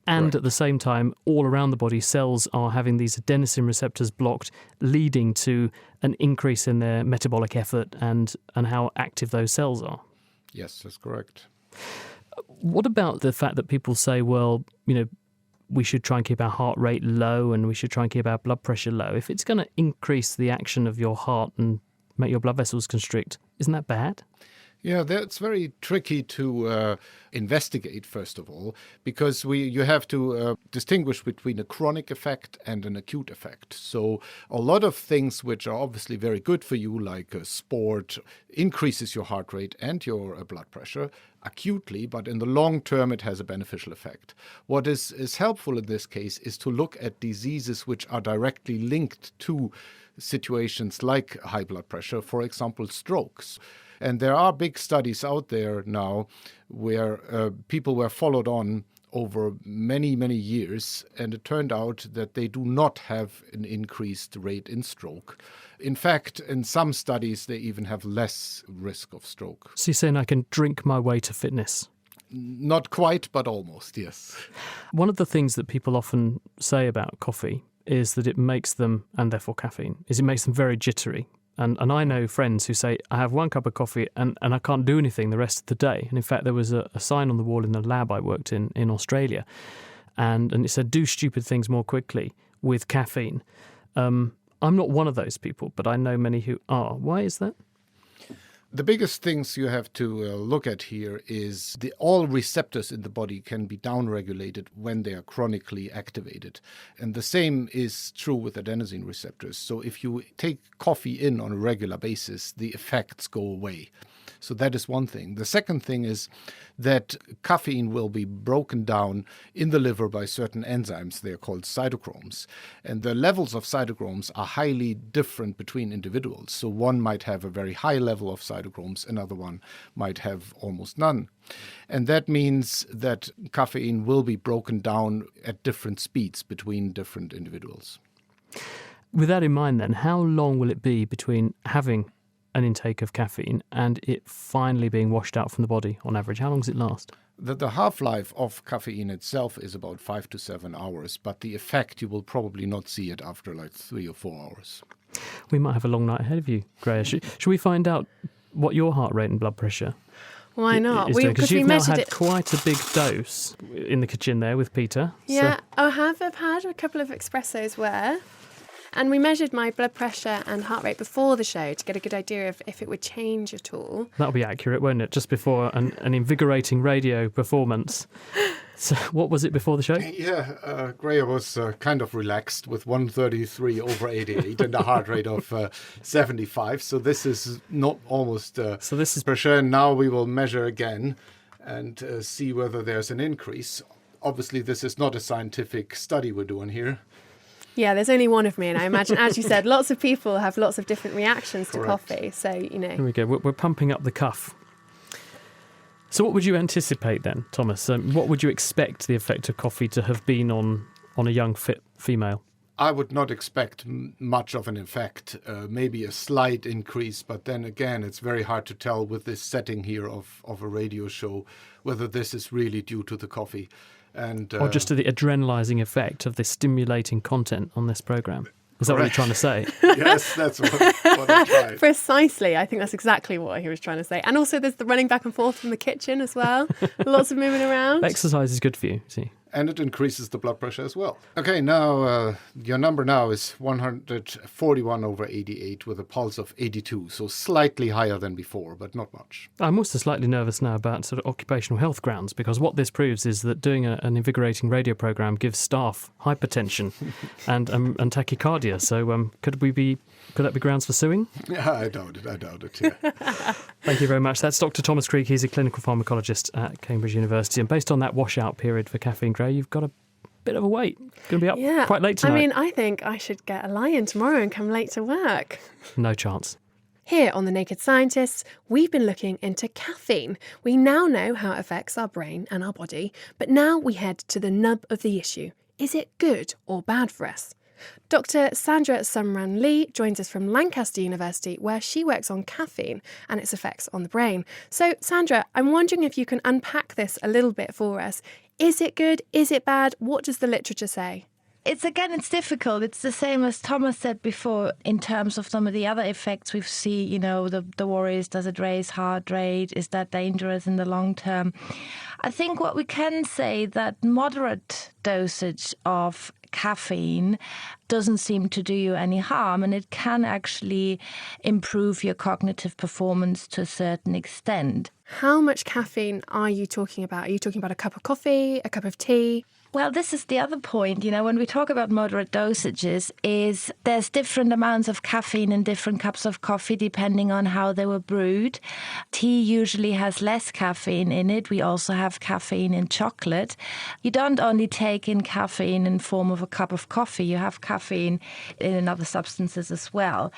And at the same time, all around the body, cells are having these adenosine receptors blocked, leading to an increase in their metabolic effort and how active those cells are. Yes, that's correct. What about the fact that people say, well, we should try and keep our heart rate low and we should try and keep our blood pressure low? If it's going to increase the action of your heart and make your blood vessels constrict, isn't that bad? Yeah, that's very tricky to investigate, first of all, because you have to distinguish between a chronic effect and an acute effect. So a lot of things which are obviously very good for you, like sport, increases your heart rate and your blood pressure acutely, but in the long term it has a beneficial effect. What is helpful in this case is to look at diseases which are directly linked to situations like high blood pressure, for example, strokes. And there are big studies out there now where people were followed on over many, many years, and it turned out that they do not have an increased rate in stroke. In fact, in some studies, they even have less risk of stroke. So you're saying I can drink my way to fitness? Not quite, but almost, yes. One of the things that people often say about coffee is that it makes them, and therefore caffeine, is it makes them very jittery. And I know friends who say, I have one cup of coffee and I can't do anything the rest of the day. And in fact, there was a sign on the wall in the lab I worked in Australia. And it said, do stupid things more quickly with caffeine. I'm not one of those people, but I know many who are. Why is that? The biggest things you have to look at here is all receptors in the body can be downregulated when they are chronically activated. And the same is true with adenosine receptors. So if you take coffee in on a regular basis, the effects go away. So that is one thing. The second thing is that caffeine will be broken down in the liver by certain enzymes. They're called cytochromes. And the levels of cytochromes are highly different between individuals. So one might have a very high level of cytochromes, another one might have almost none. And that means that caffeine will be broken down at different speeds between different individuals. With that in mind then, how long will it be between having an intake of caffeine and it finally being washed out from the body on average? How long does it last? The half-life of caffeine itself is about 5 to 7 hours, but the effect, you will probably not see it after like 3 or 4 hours. We might have a long night ahead of you, Greya. Should we find out what your heart rate and blood pressure? Why not? Because you've now had quite a big dose in the kitchen there with Peter. Yeah, so. I've had a couple of espressos where... And we measured my blood pressure and heart rate before the show to get a good idea of if it would change at all. That'll be accurate, won't it? Just before an invigorating radio performance. So what was it before the show? Yeah, Greya was kind of relaxed with 133 over 88 and a heart rate of 75. So this is not almost so this is pressure. And now we will measure again and see whether there's an increase. Obviously, this is not a scientific study we're doing here. Yeah, there's only one of me, and I imagine, as you said, lots of people have lots of different reactions to coffee. So, Here we go. We're pumping up the cuff. So what would you anticipate then, Thomas? What would you expect the effect of coffee to have been on a young, fit female? I would not expect much of an effect, maybe a slight increase, but then again, it's very hard to tell with this setting here of a radio show whether this is really due to the coffee. Or just to the adrenalizing effect of the stimulating content on this programme. Is that what you're trying to say? Yes, that's what I tried. Precisely. I think that's exactly what he was trying to say. And also there's the running back and forth from the kitchen as well. Lots of moving around. Exercise is good for you, see. And it increases the blood pressure as well. Okay, now your number now is 141 over 88 with a pulse of 82, so slightly higher than before, but not much. I'm also slightly nervous now about sort of occupational health grounds, because what this proves is that doing an invigorating radio programme gives staff hypertension and tachycardia. So could that be grounds for suing? Yeah, I doubt it, yeah. Thank you very much. That's Dr. Thomas Creek. He's a clinical pharmacologist at Cambridge University. And based on that washout period for caffeine, Greya, you've got a bit of a wait. Going to be up quite late tonight. I mean, I think I should get a lie-in tomorrow and come late to work. No chance. Here on The Naked Scientists, we've been looking into caffeine. We now know how it affects our brain and our body, but now we head to the nub of the issue. Is it good or bad for us? Dr. Sandra Sumran Lee joins us from Lancaster University, where she works on caffeine and its effects on the brain. So, Sandra, I'm wondering if you can unpack this a little bit for us. Is it good? Is it bad? What does the literature say? It's difficult. It's the same as Thomas said before in terms of some of the other effects we've seen, the worries, does it raise heart rate? Is that dangerous in the long term? I think what we can say that moderate dosage of caffeine doesn't seem to do you any harm, and it can actually improve your cognitive performance to a certain extent. How much caffeine are you talking about? Are you talking about a cup of coffee, a cup of tea? Well, this is the other point, when we talk about moderate dosages, is there's different amounts of caffeine in different cups of coffee depending on how they were brewed. Tea usually has less caffeine in it. We also have caffeine in chocolate. You don't only take in caffeine in form of a cup of coffee, you have caffeine in other substances as well.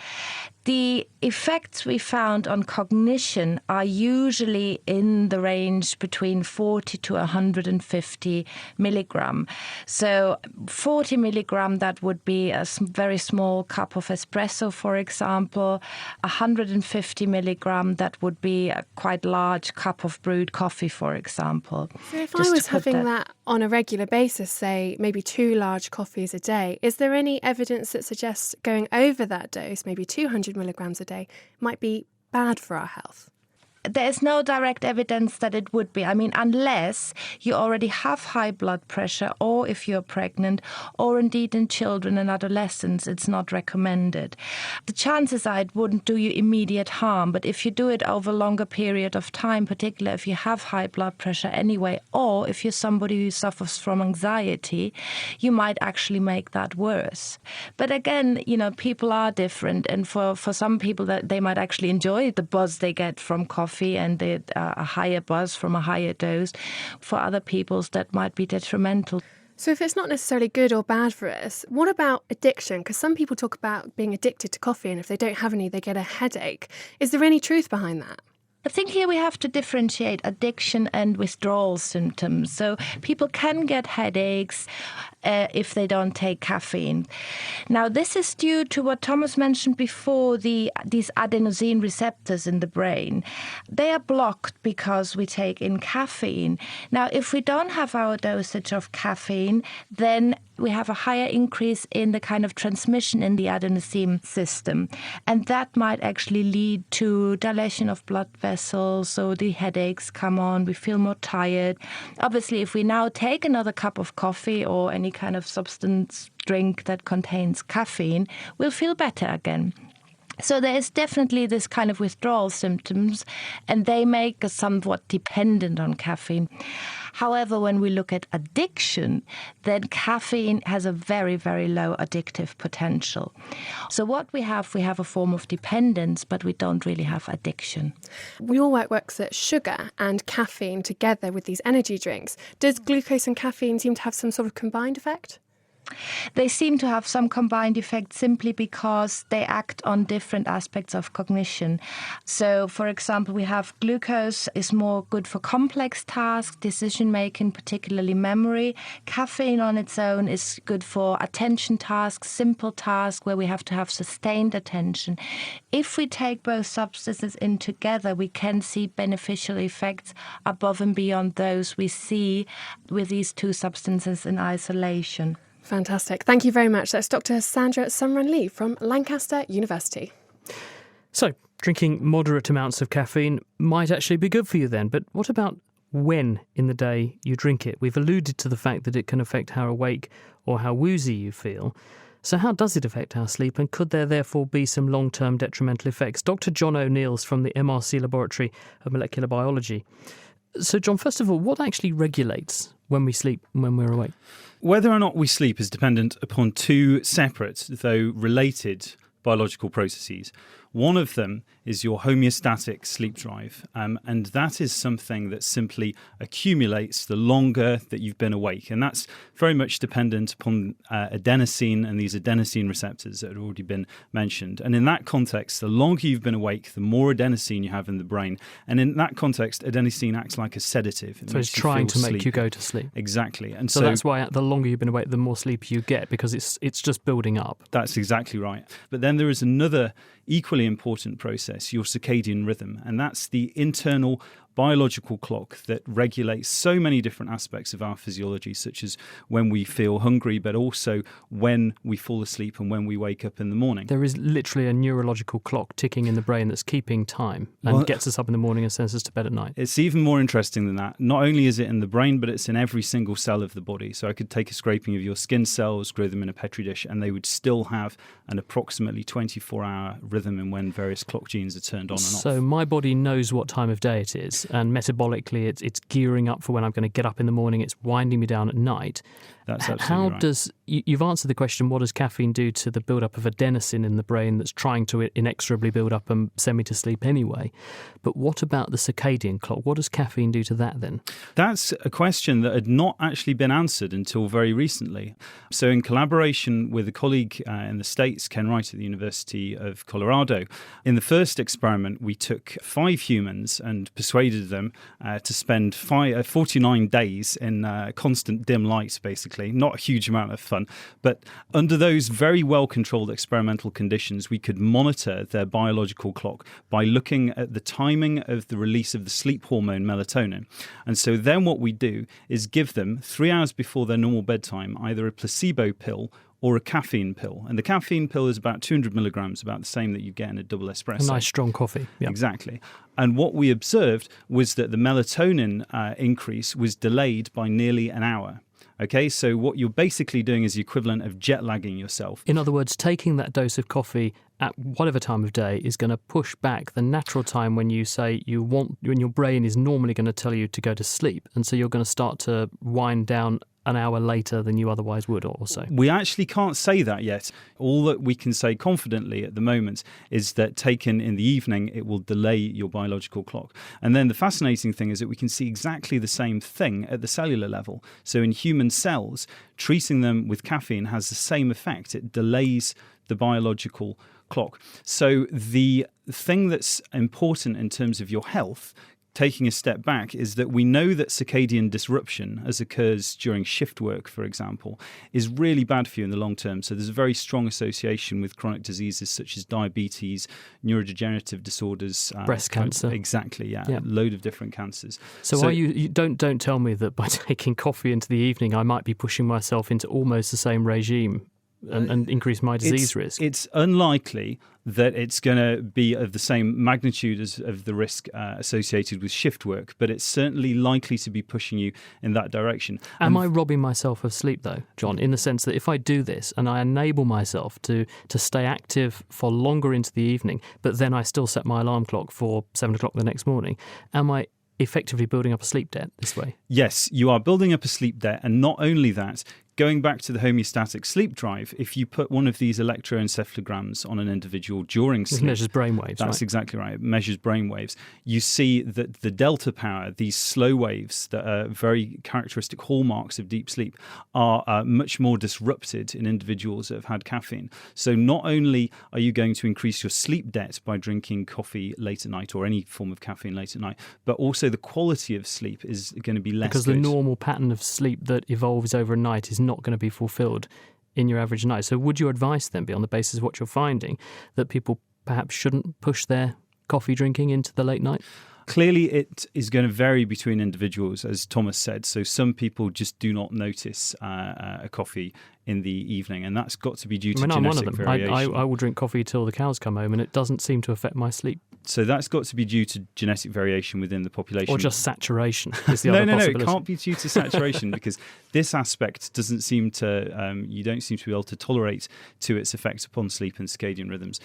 The effects we found on cognition are usually in the range between 40 to 150 milligram. So 40 milligram, that would be a very small cup of espresso, for example. 150 milligram, that would be a quite large cup of brewed coffee, for example. So if I was having that on a regular basis, say maybe 2 large coffees a day, is there any evidence that suggests going over that dose, maybe 200 milligrams a day, might be bad for our health? There's no direct evidence that it would be. Unless you already have high blood pressure, or if you're pregnant, or indeed in children and adolescents, it's not recommended. The chances are it wouldn't do you immediate harm, but if you do it over a longer period of time, particularly if you have high blood pressure anyway, or if you're somebody who suffers from anxiety, you might actually make that worse. But again, people are different, and for some people that they might actually enjoy the buzz they get from coffee and a higher buzz from a higher dose. For other people, that might be detrimental. So if it's not necessarily good or bad for us, what about addiction? Because some people talk about being addicted to coffee, and if they don't have any, they get a headache. Is there any truth behind that? I think here we have to differentiate addiction and withdrawal symptoms. So people can get headaches if they don't take caffeine. Now, this is due to what Thomas mentioned before, these adenosine receptors in the brain. They are blocked because we take in caffeine. Now, if we don't have our dosage of caffeine, then we have a higher increase in the kind of transmission in the adenosine system. And that might actually lead to dilation of blood vessels, so the headaches come on, we feel more tired. Obviously, if we now take another cup of coffee or any kind of substance drink that contains caffeine, we'll feel better again. So there is definitely this kind of withdrawal symptoms, and they make us somewhat dependent on caffeine. However, when we look at addiction, then caffeine has a very, very low addictive potential. So what we have a form of dependence, but we don't really have addiction. Your work works at sugar and caffeine together with these energy drinks. Does glucose and caffeine seem to have some sort of combined effect? They seem to have some combined effect simply because they act on different aspects of cognition. So, for example, we have glucose is more good for complex tasks, decision-making, particularly memory. Caffeine on its own is good for attention tasks, simple tasks where we have to have sustained attention. If we take both substances in together, we can see beneficial effects above and beyond those we see with these two substances in isolation. Fantastic. Thank you very much. That's Dr. Sandra Sumran Lee from Lancaster University. So, drinking moderate amounts of caffeine might actually be good for you then, but what about when in the day you drink it? We've alluded to the fact that it can affect how awake or how woozy you feel. So how does it affect our sleep, and could there therefore be some long-term detrimental effects? Dr. John O'Neill's from the MRC Laboratory of Molecular Biology. So, John, first of all, what actually regulates when we sleep and when we're awake? Whether or not we sleep is dependent upon two separate, though related, biological processes. One of them is your homeostatic sleep drive, and that is something that simply accumulates the longer that you've been awake, and that's very much dependent upon adenosine and these adenosine receptors that had already been mentioned. And in that context, the longer you've been awake, the more adenosine you have in the brain, and in that context, adenosine acts like a sedative. So it's trying to make you go to sleep. Exactly, and so that's why the longer you've been awake, the more sleep you get, because it's just building up. That's exactly right. But then there is another equally important process, your circadian rhythm, and that's the internal biological clock that regulates so many different aspects of our physiology, such as when we feel hungry, but also when we fall asleep and when we wake up in the morning. There is literally a neurological clock ticking in the brain that's keeping time and gets us up in the morning and sends us to bed at night. It's even more interesting than that. Not only is it in the brain, but it's in every single cell of the body. So I could take a scraping of your skin cells, grow them in a petri dish, and they would still have an approximately 24-hour rhythm in when various clock genes are turned on and off. So my body knows what time of day it is, and metabolically it's gearing up for when I'm going to get up in the morning. It's winding me down at night. That's absolutely How right. does you've answered the question, what does caffeine do to the build-up of adenosine in the brain that's trying to inexorably build up and send me to sleep anyway? But what about the circadian clock? What does caffeine do to that then? That's a question that had not actually been answered until very recently. So in collaboration with a colleague in the States, Ken Wright at the University of Colorado, in the first experiment we took 5 humans and persuaded them to spend 49 days in constant dim light, basically. Not a huge amount of fun, but under those very well-controlled experimental conditions, we could monitor their biological clock by looking at the timing of the release of the sleep hormone melatonin. And so then what we do is give them 3 hours before their normal bedtime either a placebo pill or a caffeine pill. And the caffeine pill is about 200 milligrams, about the same that you get in a double espresso. A nice strong coffee. Yep. Exactly. And what we observed was that the melatonin increase was delayed by nearly an hour. Okay, so what you're basically doing is the equivalent of jet lagging yourself. In other words, taking that dose of coffee at whatever time of day is going to push back the natural time when you say when your brain is normally going to tell you to go to sleep. And so you're going to start to wind down an hour later than you otherwise would or so. We actually can't say that yet. All that we can say confidently at the moment is that taken in the evening, it will delay your biological clock. And then the fascinating thing is that we can see exactly the same thing at the cellular level. So in human cells, treating them with caffeine has the same effect. It delays the biological clock. So the thing that's important in terms of your health, taking a step back, is that we know that circadian disruption, as occurs during shift work, for example, is really bad for you in the long term. So there's a very strong association with chronic diseases such as diabetes, neurodegenerative disorders, breast cancer. Exactly, yeah, a load of different cancers. So are you don't tell me that by taking coffee into the evening, I might be pushing myself into almost the same regime and increase my disease risk? It's unlikely that it's going to be of the same magnitude as of the risk associated with shift work, but it's certainly likely to be pushing you in that direction. Am I robbing myself of sleep, though, John, in the sense that if I do this and I enable myself to stay active for longer into the evening, but then I still set my alarm clock for 7 o'clock the next morning, am I effectively building up a sleep debt this way? Yes, you are building up a sleep debt, and not only that, going back to the homeostatic sleep drive, if you put one of these electroencephalograms on an individual during sleep... It measures brainwaves, That's exactly right. It measures brainwaves. You see that the delta power, these slow waves that are very characteristic hallmarks of deep sleep, are much more disrupted in individuals that have had caffeine. So not only are you going to increase your sleep debt by drinking coffee late at night or any form of caffeine late at night, but also the quality of sleep is going to be less because good. The normal pattern of sleep that evolves over a night is not going to be fulfilled in your average night. So would your advice then be, on the basis of what you're finding, that people perhaps shouldn't push their coffee drinking into the late night? Clearly, it is going to vary between individuals, as Thomas said. So some people just do not notice a coffee in the evening, and that's got to be due to genetic I'm one of them. variation. I will drink coffee till the cows come home, and it doesn't seem to affect my sleep. So that's got to be due to genetic variation within the population. Or just saturation is the other possibility. No, it can't be due to saturation because this aspect doesn't seem to, you don't seem to be able to tolerate to its effects upon sleep and circadian rhythms.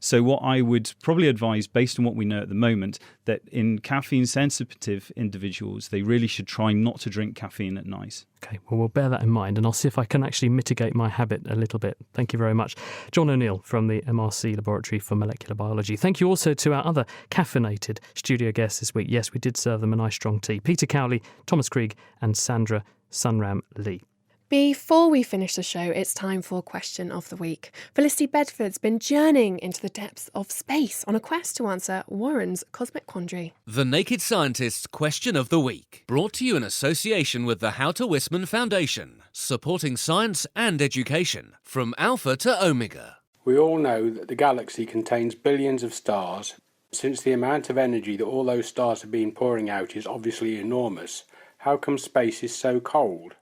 So what I would probably advise, based on what we know at the moment, that in caffeine sensitive individuals, they really should try not to drink caffeine at night. OK, well, we'll bear that in mind, and I'll see if I can actually mitigate my habit a little bit. Thank you very much. John O'Neill from the MRC Laboratory for Molecular Biology. Thank you also to our other caffeinated studio guests this week. Yes, we did serve them a nice strong tea. Peter Cowley, Thomas Krieg and Sandra Sunram Lee. Before we finish the show, it's time for Question of the Week. Felicity Bedford's been journeying into the depths of space on a quest to answer Warren's cosmic quandary. The Naked Scientist's Question of the Week, brought to you in association with the How to Wisman Foundation, supporting science and education from Alpha to Omega. We all know that the galaxy contains billions of stars. Since the amount of energy that all those stars have been pouring out is obviously enormous, how come space is so cold?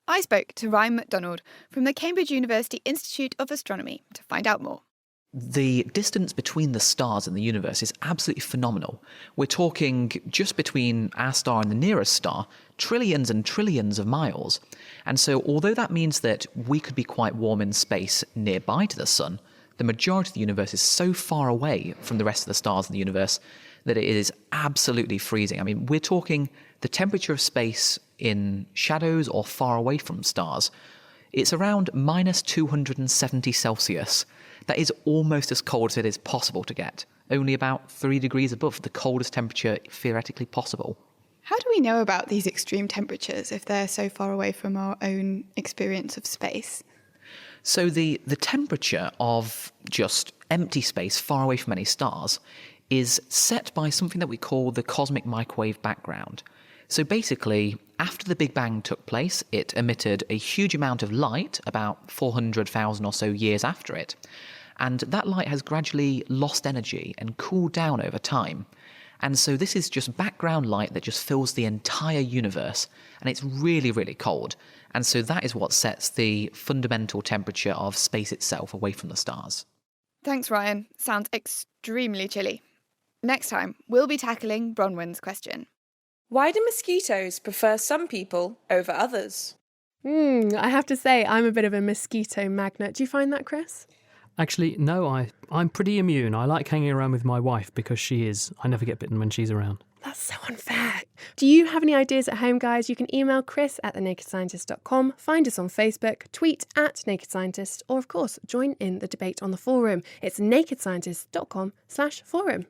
I spoke to Ryan MacDonald from the Cambridge University Institute of Astronomy to find out more. The distance between the stars in the universe is absolutely phenomenal. We're talking just between our star and the nearest star, trillions and trillions of miles. And so although that means that we could be quite warm in space nearby to the sun, the majority of the universe is so far away from the rest of the stars in the universe that it is absolutely freezing. I mean, we're talking the temperature of space in shadows or far away from stars. It's around minus 270 Celsius. That is almost as cold as it is possible to get, only about 3 degrees above the coldest temperature theoretically possible. How do we know about these extreme temperatures if they're so far away from our own experience of space? So the temperature of just empty space far away from any stars is set by something that we call the cosmic microwave background. So basically, after the Big Bang took place, it emitted a huge amount of light, about 400,000 or so years after it. And that light has gradually lost energy and cooled down over time. And so this is just background light that just fills the entire universe. And it's really, really cold. And so that is what sets the fundamental temperature of space itself away from the stars. Thanks, Ryan. Sounds extremely chilly. Next time, we'll be tackling Bronwyn's question. Why do mosquitoes prefer some people over others? I have to say, I'm a bit of a mosquito magnet. Do you find that, Chris? Actually, no, I'm pretty immune. I like hanging around with my wife because she is. I never get bitten when she's around. That's so unfair. Do you have any ideas at home, guys? You can email chris@thenakedscientist.com, find us on Facebook, tweet @nakedscientist, or of course, join in the debate on the forum. It's nakedscientist.com/forum.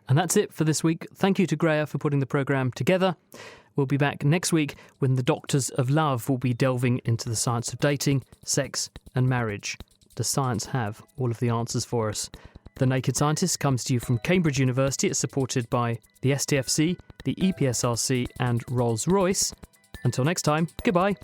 And that's it for this week. Thank you to Greya for putting the programme together. We'll be back next week when the Doctors of Love will be delving into the science of dating, sex and marriage. Does science have all of the answers for us? The Naked Scientist comes to you from Cambridge University. It's supported by the STFC, the EPSRC and Rolls-Royce. Until next time, goodbye.